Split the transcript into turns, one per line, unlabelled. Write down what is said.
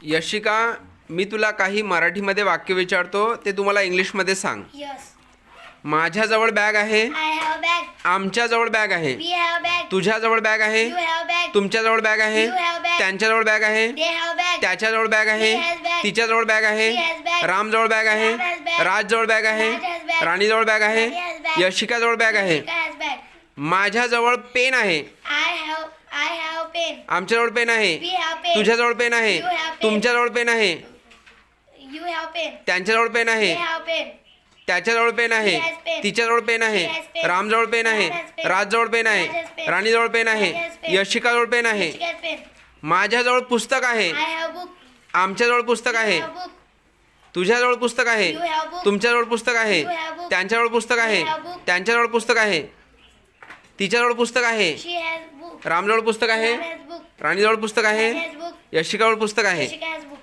यशिका, मी तुला काही मराठीमध्ये वाक्य विचारतो, ते तुम्हाला इंग्लिशमध्ये सांग.
Yes.
माझ्याजवळ बॅग आहे.
I have a bag.
आमच्याजवळ बॅग आहे.
We have a bag.
तुझ्याजवळ बॅग आहे.
You have a bag.
तुमच्याजवळ बॅग आहे.
You have a bag.
त्यांच्याजवळ बॅग आहे.
They have a bag.
त्याच्याजवळ बॅग आहे.
He has bag.
तिच्याजवळ बॅग आहे.
She has bag.
रामजवळ बॅग आहे.
Ram has bag.
राजजवळ बॅग आहे.
Raj has bag.
राणीजवळ बॅग आहे.
Rani has bag.
यशिकाजवळ बॅग आहे.
Yashika has bag.
माझ्याजवळ पेन आहे.
I have pen.
आमच्याजवळ पेन आहे.
We have pen.
तुझ्याजवळ पेन आहे.
You have pen.
तुमच्याजवळ पेन आहे.
You have pen.
त्यांच्याजवळ पेन आहे.
They have pen.
त्याच्याजवळ पेन आहे.
He has pen.
तिच्याजवळ पेन आहे.
He has pen.
रामजवळ पेन आहे.
Ram has pen.
राजजवळ पेन आहे.
Raj has pen.
राणीजवळ पेन आहे.
Rani has pen.
यशिकाजवळ पेन आहे.
Yashika has pen.
माझ्याजवळ पुस्तक आहे.
I have book.
आमच्याजवळ पुस्तक आहे.
You have book.
तुझ्याजवळ पुस्तक आहे.
You have book.
तुमच्याजवळ पुस्तक आहे.
You have book.
त्यांच्याजवळ पुस्तक आहे.
You have book.
त्यांच्याजवळ पुस्तक आहे. तिच्याजवळ पुस्तक आहे.
She has book.
रामजवळ पुस्तक आहे.
Ram has book.
राणीजवळ पुस्तक आहे.
Rani has book.
यशिकाजवळ पुस्तक आहे.
Yashika has book.